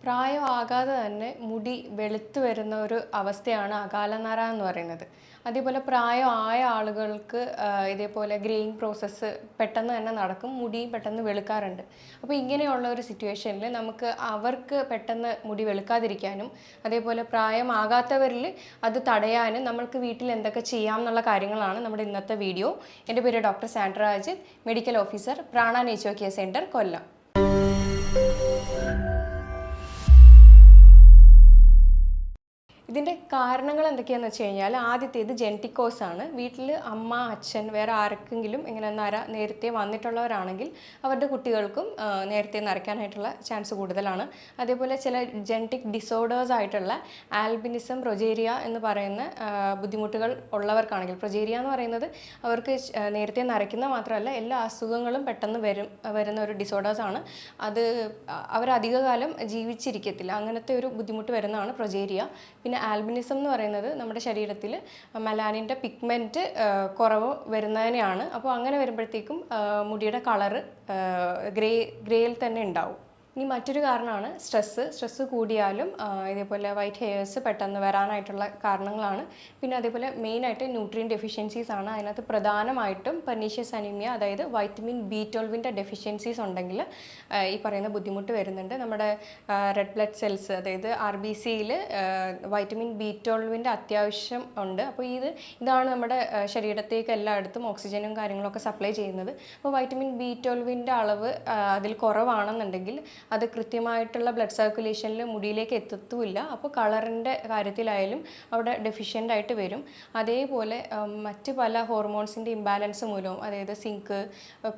പ്രായമാകാതെ തന്നെ മുടി വെളുത്തു വരുന്ന ഒരു അവസ്ഥയാണ് അകാലനര എന്ന് പറയുന്നത്. അതേപോലെ പ്രായമായ ആളുകൾക്ക് ഇതേപോലെ ഗ്രേയിങ് പ്രോസസ്സ് പെട്ടെന്ന് തന്നെ നടക്കും, മുടിയും പെട്ടെന്ന് വെളുക്കാറുണ്ട്. അപ്പോൾ ഇങ്ങനെയുള്ള ഒരു സിറ്റുവേഷനിൽ നമുക്ക് അവർക്ക് പെട്ടെന്ന് മുടി വെളുക്കാതിരിക്കാനും അതേപോലെ പ്രായമാകാത്തവരിൽ അത് തടയാനും നമ്മൾക്ക് വീട്ടിൽ എന്തൊക്കെ ചെയ്യാം എന്നുള്ള കാര്യങ്ങളാണ് നമ്മുടെ ഇന്നത്തെ വീഡിയോ. എൻ്റെ പേര് doctor Sandra Ajith, medical officer, Prana nature care centre, Kollam. ഇതിൻ്റെ കാരണങ്ങൾ എന്തൊക്കെയാണെന്ന് വെച്ച് കഴിഞ്ഞാൽ, ആദ്യത്തേത് ജെനറ്റിക് കോഴ്സാണ്. വീട്ടിൽ അമ്മ, അച്ഛൻ, വേറെ ആർക്കെങ്കിലും ഇങ്ങനെ നര നേരത്തെ വന്നിട്ടുള്ളവരാണെങ്കിൽ അവരുടെ കുട്ടികൾക്കും നേരത്തെ നരയ്ക്കാനായിട്ടുള്ള ചാൻസ് കൂടുതലാണ്. അതേപോലെ ചില ജെനറ്റിക് ഡിസോർഡേഴ്സ് ആയിട്ടുള്ള ആൽബിനിസം, പ്രൊജേരിയ എന്ന് പറയുന്ന ബുദ്ധിമുട്ടുകൾ ഉള്ളവർക്കാണെങ്കിൽ, പ്രൊജേരിയ എന്ന് പറയുന്നത് അവർക്ക് നേരത്തെ നരയ്ക്കുന്ന മാത്രമല്ല എല്ലാ അസുഖങ്ങളും പെട്ടെന്ന് വരുന്ന ഒരു ഡിസോർഡേഴ്സാണ്. അത് അവരധികകാലം ജീവിച്ചിരിക്കത്തില്ല, അങ്ങനത്തെ ഒരു ബുദ്ധിമുട്ട് വരുന്നതാണ് പ്രൊജേരിയ. പിന്നെ ആൽബിനിസം എന്ന് പറയുന്നത് നമ്മുടെ ശരീരത്തിൽ മെലാനിൻ്റെ പിഗ്മെൻറ്റ് കുറവ് വരുന്നതിനെയാണ്. അപ്പോൾ അങ്ങനെ വരുമ്പോഴത്തേക്കും മുടിയുടെ കളറ് ഗ്രേയിൽ തന്നെ ഉണ്ടാവും. ഇനി മറ്റൊരു കാരണമാണ് സ്ട്രെസ്സ് കൂടിയാലും ഇതേപോലെ വൈറ്റ് ഹെയർസ് പെട്ടെന്ന് വരാനായിട്ടുള്ള കാരണങ്ങളാണ്. പിന്നെ അതേപോലെ മെയിനായിട്ട് ന്യൂട്രിയൻ ഡെഫിഷ്യൻസീസ് ആണ്. അതിനകത്ത് പ്രധാനമായിട്ടും പെർനീഷ്യസ് അനീമിയ, അതായത് വൈറ്റമിൻ B12 ഡെഫിഷ്യൻസീസ് ഉണ്ടെങ്കിൽ ഈ പറയുന്ന ബുദ്ധിമുട്ട് വരുന്നുണ്ട്. നമ്മുടെ റെഡ് ബ്ലഡ് സെൽസ്, അതായത് RBCയിൽ വൈറ്റമിൻ B12 അത്യാവശ്യം ഉണ്ട്. അപ്പോൾ ഇതാണ് നമ്മുടെ ശരീരത്തേക്ക് എല്ലായിടത്തും ഓക്സിജനും കാര്യങ്ങളൊക്കെ സപ്ലൈ ചെയ്യുന്നത്. അപ്പോൾ വൈറ്റമിൻ B12 അളവ് അതിൽ കുറവാണെന്നുണ്ടെങ്കിൽ അത് കൃത്യമായിട്ടുള്ള ബ്ലഡ് സർക്കുലേഷനിൽ മുടിയിലേക്ക് എത്തത്തുമില്ല. അപ്പോൾ കളറിൻ്റെ കാര്യത്തിലായാലും അവിടെ ഡെഫിഷ്യൻ്റ് ആയിട്ട് വരും. അതേപോലെ മറ്റ് പല ഹോർമോൺസിൻ്റെ ഇംബാലൻസ് മൂലവും, അതായത് സിങ്ക്,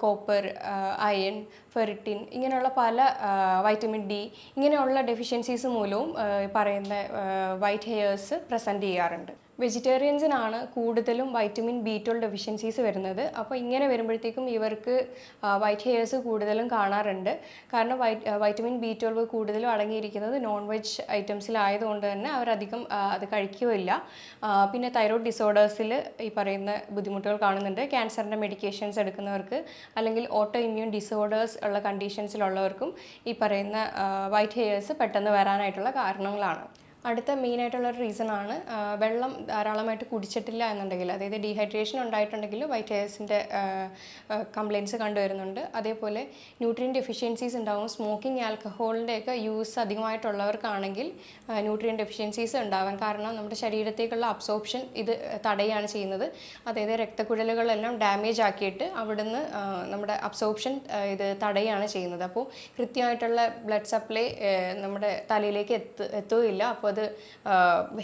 കോപ്പർ, അയൺ, ഫെറിറ്റിൻ, ഇങ്ങനെയുള്ള പല വൈറ്റമിൻ D ഇങ്ങനെയുള്ള ഡെഫിഷ്യൻസീസ് മൂലവും പറയുന്ന വൈറ്റ് ഹെയർസ് പ്രസൻറ്റ് ചെയ്യാറുണ്ട്. വെജിറ്റേറിയൻസിനാണ് കൂടുതലും വൈറ്റമിൻ B12 ഡെഫിഷ്യൻസീസ് വരുന്നത്. അപ്പോൾ ഇങ്ങനെ വരുമ്പോഴത്തേക്കും ഇവർക്ക് വൈറ്റ് ഹെയർസ് കൂടുതലും കാണാറുണ്ട്. കാരണം വൈറ്റമിൻ B12 കൂടുതലും അടങ്ങിയിരിക്കുന്നത് നോൺ വെജ് ഐറ്റംസിലായതുകൊണ്ട് തന്നെ അവരധികം അത് കഴിക്കുകയില്ല. പിന്നെ തൈറോയ്ഡ് ഡിസോർഡേഴ്സിൽ ഈ പറയുന്ന ബുദ്ധിമുട്ടുകൾ കാണുന്നുണ്ട്. ക്യാൻസറിൻ്റെ മെഡിക്കേഷൻസ് എടുക്കുന്നവർക്ക് അല്ലെങ്കിൽ ഓട്ടോ ഇമ്മ്യൂൺ ഡിസോർഡേഴ്സ് ഉള്ള കണ്ടീഷൻസിലുള്ളവർക്കും ഈ പറയുന്ന വൈറ്റ് ഹെയർസ് പെട്ടെന്ന് വരാനായിട്ടുള്ള കാരണങ്ങളാണ്. അടുത്ത മെയിനായിട്ടുള്ളൊരു റീസണാണ് വെള്ളം ധാരാളമായിട്ട് കുടിച്ചിട്ടില്ല എന്നുണ്ടെങ്കിൽ, അതായത് ഡീഹൈഡ്രേഷൻ ഉണ്ടായിട്ടുണ്ടെങ്കിൽ വൈറ്റ് ഹെയർസിൻ്റെ കംപ്ലയിൻറ്റ്സ് കണ്ടുവരുന്നുണ്ട്. അതേപോലെ ന്യൂട്രിയൻ ഡെഫിഷ്യൻസീസ് ഉണ്ടാകും. സ്മോക്കിംഗ്, ആൽക്കഹോളിൻ്റെയൊക്കെ യൂസ് അധികമായിട്ടുള്ളവർക്കാണെങ്കിൽ ന്യൂട്രിയൻ ഡെഫിഷ്യൻസീസ് ഉണ്ടാവാൻ കാരണം നമ്മുടെ ശരീരത്തേക്കുള്ള അബ്സോർപ്ഷൻ ഇത് തടയുകയാണ് ചെയ്യുന്നത്. അതായത് രക്തക്കുഴലുകളെല്ലാം ഡാമേജ് ആക്കിയിട്ട് അവിടുന്ന് നമ്മുടെ അബ്സോർപ്ഷൻ ഇത് തടയുകയാണ് ചെയ്യുന്നത്. അപ്പോൾ കൃത്യമായിട്ടുള്ള ബ്ലഡ് സപ്ലൈ നമ്മുടെ തലയിലേക്ക് എത്തുകയില്ല. അപ്പോൾ അത്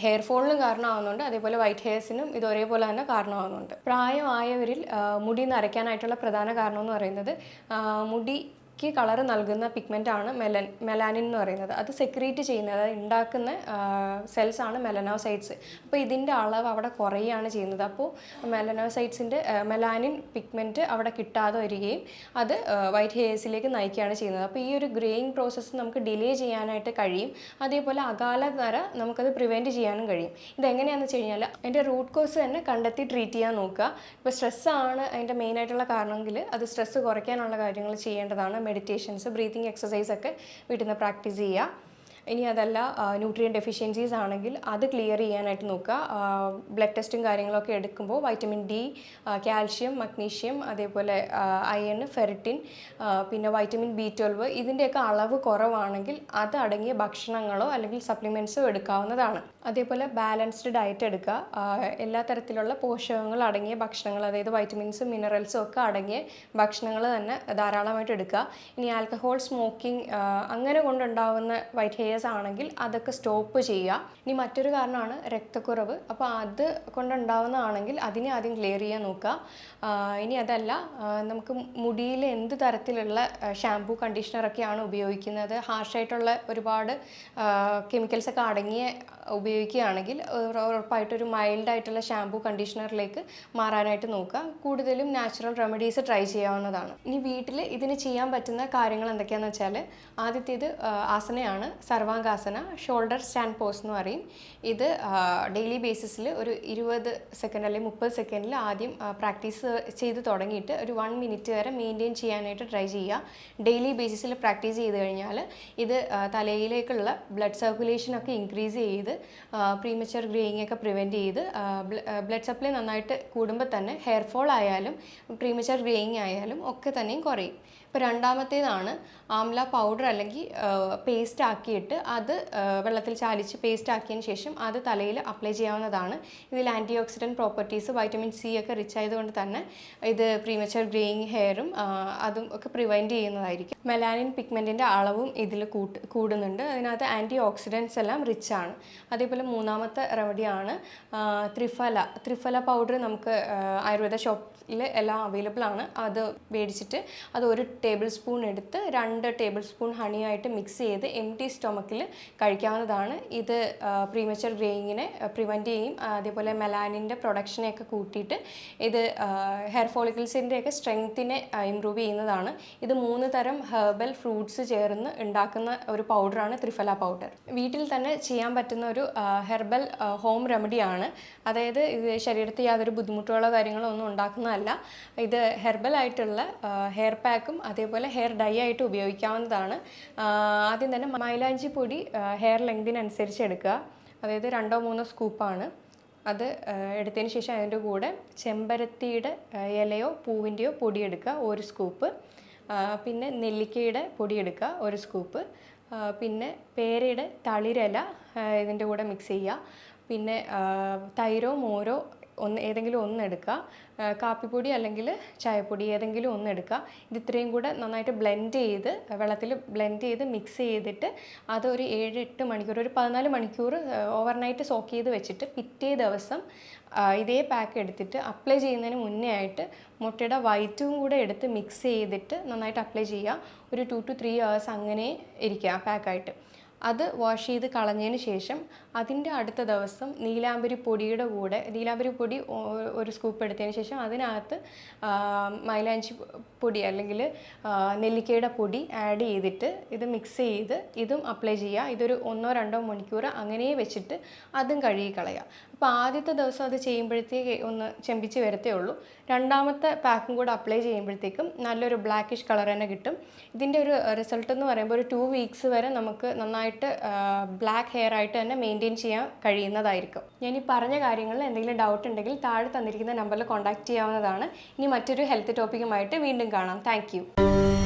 ഹെയർ ഫോളിനും കാരണമാകുന്നുണ്ട്. അതേപോലെ വൈറ്റ് ഹെയർസിനും ഇത് ഒരേപോലെ തന്നെ കാരണമാകുന്നുണ്ട്. പ്രായമായവരിൽ മുടി നരയ്ക്കാനായിട്ടുള്ള പ്രധാന കാരണം എന്ന് പറയുന്നത് കളർ നൽകുന്ന പിഗ്മെൻ്റാണ് മെലാനിൻ എന്ന് പറയുന്നത്. അത് സെക്രീറ്റ് ചെയ്യുന്നത്, അത് ഉണ്ടാക്കുന്ന സെൽസാണ് മെലനോസൈറ്റ്സ്. അപ്പോൾ ഇതിൻ്റെ അളവ് അവിടെ കുറയുകയാണ് ചെയ്യുന്നത്. അപ്പോൾ മെലാനിൻ പിഗ്മെൻറ്റ് അവിടെ കിട്ടാതെ വരികയും അത് വൈറ്റ് ഹെയർസിലേക്ക് നയിക്കുകയാണ് ചെയ്യുന്നത്. അപ്പോൾ ഈ ഒരു ഗ്രേയിങ് പ്രോസസ്സ് നമുക്ക് ഡിലേ ചെയ്യാനായിട്ട് കഴിയും. അതേപോലെ അകാല നര നമുക്കത് പ്രിവെൻറ്റ് ചെയ്യാനും കഴിയും. ഇതെങ്ങനെയാണെന്ന് വെച്ച് കഴിഞ്ഞാൽ അതിൻ്റെ റൂട്ട് കോസ് തന്നെ കണ്ടെത്തി ട്രീറ്റ് ചെയ്യാൻ നോക്കുക. ഇപ്പോൾ സ്ട്രെസ്സാണ് അതിൻ്റെ മെയിനായിട്ടുള്ള കാരണമെങ്കിൽ അത് സ്ട്രെസ്സ് കുറയ്ക്കാനുള്ള കാര്യങ്ങൾ ചെയ്യേണ്ടതാണ്. മെഡിറ്റേഷൻസ്, ബ്രീത്തിങ് എക്സസൈസ് ഒക്കെ വീട്ടിൽ നിന്ന് പ്രാക്ടീസ് ചെയ്യുക. ഇനി അതല്ല ന്യൂട്രിയൻ ഡെഫിഷ്യൻസീസ് ആണെങ്കിൽ അത് ക്ലിയർ ചെയ്യാനായിട്ട് നോക്കുക. ബ്ലഡ് ടെസ്റ്റും കാര്യങ്ങളൊക്കെ എടുക്കുമ്പോൾ വൈറ്റമിൻ D, കാൽഷ്യം, മഗ്നീഷ്യം, അതേപോലെ അയൺ, ഫെറിറ്റിൻ, പിന്നെ വൈറ്റമിൻ B12 ഇതിൻ്റെയൊക്കെ അളവ് കുറവാണെങ്കിൽ അത് അടങ്ങിയ ഭക്ഷണങ്ങളോ അല്ലെങ്കിൽ സപ്ലിമെൻറ്റ്സോ എടുക്കാവുന്നതാണ്. അതേപോലെ ബാലൻസ്ഡ് ഡയറ്റ് എടുക്കുക. എല്ലാ തരത്തിലുള്ള പോഷകങ്ങൾ അടങ്ങിയ ഭക്ഷണങ്ങൾ, അതായത് വൈറ്റമിൻസും മിനറൽസും ഒക്കെ അടങ്ങിയ ഭക്ഷണങ്ങൾ തന്നെ ധാരാളമായിട്ട് എടുക്കുക. ഇനി ആൽക്കഹോൾ, സ്മോക്കിംഗ് അങ്ങനെ കൊണ്ടുണ്ടാവുന്ന വൈറ്റ് ഹെയർസ് ആണെങ്കിൽ അതൊക്കെ സ്റ്റോപ്പ് ചെയ്യുക. ഇനി മറ്റൊരു കാരണമാണ് രക്തക്കുറവ്. അപ്പോൾ അത് കൊണ്ടുണ്ടാവുന്നതാണെങ്കിൽ അതിനെ ആദ്യം ക്ലിയർ ചെയ്യാൻ നോക്കുക. ഇനി അതല്ല, നമുക്ക് മുടിയിൽ എന്ത് തരത്തിലുള്ള ഷാംപൂ, കണ്ടീഷണറൊക്കെയാണ് ഉപയോഗിക്കുന്നത്, ഹാർഷായിട്ടുള്ള ഒരുപാട് കെമിക്കൽസൊക്കെ അടങ്ങിയ ഉപയോഗിക്കുകയാണെങ്കിൽ ഉറപ്പായിട്ടൊരു മൈൽഡായിട്ടുള്ള ഷാംപൂ, കണ്ടീഷണറിലേക്ക് മാറാനായിട്ട് നോക്കുക. കൂടുതലും നാച്ചുറൽ റെമഡീസ് ട്രൈ ചെയ്യാവുന്നതാണ്. ഇനി വീട്ടിൽ ഇതിന് ചെയ്യാൻ പറ്റുന്ന കാര്യങ്ങൾ എന്തൊക്കെയാണെന്ന് വെച്ചാൽ, ആദ്യത്തേത് ആസനയാണ്. സർവാംഗാസന, ഷോൾഡർ സ്റ്റാൻഡ് പോസ് എന്ന് പറയും. ഇത് ഡെയിലി ബേസിസിൽ ഒരു 20 സെക്കൻഡ് അല്ലെങ്കിൽ 30 സെക്കൻഡിൽ ആദ്യം പ്രാക്ടീസ് ചെയ്ത് തുടങ്ങിയിട്ട് ഒരു 1 മിനിറ്റ് വരെ മെയിൻറ്റെയിൻ ചെയ്യാനായിട്ട് ട്രൈ ചെയ്യുക. ഡെയിലി ബേസിസിൽ പ്രാക്ടീസ് ചെയ്ത് കഴിഞ്ഞാൽ ഇത് തലയിലേക്കുള്ള ബ്ലഡ് സർക്കുലേഷനൊക്കെ ഇൻക്രീസ് ചെയ്ത് പ്രീമച്വർ ഗ്രേയിങ് ഒക്കെ പ്രിവെൻറ്റ് ചെയ്ത് ബ്ലഡ് സപ്ലൈ നന്നായിട്ട് കൂടുമ്പോൾ തന്നെ ഹെയർ ഫോൾ ആയാലും പ്രീമച്വർ ഗ്രേയിങ് ആയാലും ഒക്കെ തന്നെയും കുറയും. ഇപ്പോൾ രണ്ടാമത്തേതാണ് ആംല പൗഡർ അല്ലെങ്കിൽ പേസ്റ്റ് ആക്കിയിട്ട് അത് വെള്ളത്തിൽ ചാലിച്ച് പേസ്റ്റ് ആക്കിയതിന് ശേഷം അത് തലയിൽ അപ്ലൈ ചെയ്യാവുന്നതാണ്. ഇതിൽ antioxidant properties vitamin C ഒക്കെ റിച്ച് ആയതുകൊണ്ട് തന്നെ ഇത് പ്രീമച്വർ ഗ്രേയിങ് ഹെയറും അതും ഒക്കെ പ്രിവെൻറ്റ് ചെയ്യുന്നതായിരിക്കും. മെലാനിൻ പിഗ്മെൻറ്റിൻ്റെ അളവും ഇതിൽ കൂടുന്നുണ്ട്. അതിനകത്ത് ആൻറ്റി ഓക്സിഡൻസ് എല്ലാം റിച്ച് ആണ്. അതേപോലെ മൂന്നാമത്തെ റെമഡിയാണ് ത്രിഫല പൗഡർ. നമുക്ക് ആയുർവേദ ഷോപ്പിൽ എല്ലാം അവൈലബിൾ ആണ്. അത് മേടിച്ചിട്ട് അത് 1 ടേബിൾ സ്പൂൺ എടുത്ത് 2 ടേബിൾ സ്പൂൺ ഹണിയായിട്ട് മിക്സ് ചെയ്ത് എംപ്റ്റി സ്റ്റൊമക്കിൽ കഴിക്കാവുന്നതാണ്. ഇത് പ്രീമച്വർ ഗ്രേയിങ്ങിനെ പ്രിവെൻറ്റ് ചെയ്യും. അതേപോലെ മെലാനിൻ്റെ പ്രൊഡക്ഷനെയൊക്കെ കൂട്ടിയിട്ട് ഇത് ഹെയർ ഫോളിക്കിൾസിൻ്റെയൊക്കെ സ്ട്രെങ്ത്തിനെ ഇമ്പ്രൂവ് ചെയ്യുന്നതാണ്. ഇത് 3 തരം ഹെർബൽ ഫ്രൂട്ട്സ് ചേർന്ന് ഉണ്ടാക്കുന്ന ഒരു പൗഡറാണ് ത്രിഫല പൗഡർ. വീട്ടിൽ തന്നെ ചെയ്യാൻ പറ്റുന്ന ഒരു ഹെർബൽ ഹോം റെമഡിയാണ്. അതായത് ഇത് ശരീരത്തിൽ യാതൊരു ബുദ്ധിമുട്ടുകളോ കാര്യങ്ങളോ ഒന്നും ഉണ്ടാക്കുന്നതല്ല. ഇത് ഹെർബൽ ആയിട്ടുള്ള ഹെയർ പാക്കും അതേപോലെ ഹെയർ ഡൈ ആയിട്ട് ഉപയോഗിക്കാവുന്നതാണ്. ആദ്യം തന്നെ മൈലാഞ്ചി പൊടി ഹെയർ ലെങ്തിനനുസരിച്ച് എടുക്കുക. അതായത് 2-3 സ്കൂപ്പാണ്. അത് എടുത്തതിന് ശേഷം അതിൻ്റെ കൂടെ ചെമ്പരത്തിയുടെ ഇലയോ പൂവിൻ്റെയോ പൊടി എടുക്കുക 1 സ്കൂപ്പ്. പിന്നെ നെല്ലിക്കയുടെ പൊടി എടുക്കുക 1 സ്കൂപ്പ്. പിന്നെ പേരയുടെ തളിരില ഇതിൻ്റെ കൂടെ മിക്സ് ചെയ്യുക. പിന്നെ തൈരോ മോരോ ഏതെങ്കിലും ഒന്ന് എടുക്കുക. കാപ്പിപ്പൊടി അല്ലെങ്കിൽ ചായപ്പൊടി ഏതെങ്കിലും ഒന്ന് എടുക്കുക. ഇത് ഇത്രയും കൂടെ നന്നായിട്ട് ബ്ലെൻഡ് ചെയ്ത് വെള്ളത്തിൽ ബ്ലെൻഡ് ചെയ്ത് മിക്സ് ചെയ്തിട്ട് അതൊരു 7-8 മണിക്കൂർ, ഒരു 14 മണിക്കൂർ ഓവർനൈറ്റ് സോക്ക് ചെയ്ത് വെച്ചിട്ട് പിറ്റേ ദിവസം ഇതേ പാക്ക് എടുത്തിട്ട് അപ്ലൈ ചെയ്യുന്നതിന് മുന്നേ ആയിട്ട് മുട്ടയുടെ വൈറ്റും കൂടെ എടുത്ത് മിക്സ് ചെയ്തിട്ട് നന്നായിട്ട് അപ്ലൈ ചെയ്യുക. ഒരു 2 to 3 hours അങ്ങനെ ഇരിക്കുക ആ പാക്കായിട്ട്. അത് വാഷ് ചെയ്ത് കളഞ്ഞതിന് ശേഷം അതിൻ്റെ അടുത്ത ദിവസം നീലാംബരി പൊടിയുടെ കൂടെ നീലാംബരി പൊടി 1 സ്കൂപ്പ് എടുത്തതിന് ശേഷം അതിനകത്ത് മൈലാഞ്ചി പൊടി അല്ലെങ്കിൽ നെല്ലിക്കയുടെ പൊടി ആഡ് ചെയ്തിട്ട് ഇത് മിക്സ് ചെയ്ത് ഇതും അപ്ലൈ ചെയ്യുക. ഇതൊരു 1-2 മണിക്കൂർ അങ്ങനെ വെച്ചിട്ട് അതും കഴുകി കളയുക. അപ്പോൾ ആദ്യത്തെ ദിവസം അത് ചെയ്യുമ്പോഴത്തേക്ക് ഒന്ന് ചെമ്പിച്ച് വരത്തേ ഉള്ളൂ. രണ്ടാമത്തെ പാക്കും കൂടെ അപ്ലൈ ചെയ്യുമ്പോഴത്തേക്കും നല്ലൊരു ബ്ലാക്കിഷ് കളർ തന്നെ കിട്ടും. ഇതിൻ്റെ ഒരു റിസൾട്ട് എന്ന് പറയുമ്പോൾ ഒരു 2 വീക്സ് വരെ നമുക്ക് നന്നായിട്ട് ബ്ലാക്ക് ഹെയർ ആയിട്ട് തന്നെ മെയിൻറ്റെയിൻ ചെയ്യാൻ കഴിയുന്നതായിരിക്കും. ഞാൻ ഈ പറഞ്ഞ കാര്യങ്ങളിൽ എന്തെങ്കിലും ഡൗട്ട് ഉണ്ടെങ്കിൽ താഴെ തന്നിരിക്കുന്ന നമ്പറിൽ കോൺടാക്റ്റ് ചെയ്യാവുന്നതാണ്. ഇനി മറ്റൊരു ഹെൽത്ത് ടോപ്പിക്കുമായിട്ട് വീണ്ടും കാണാം. താങ്ക്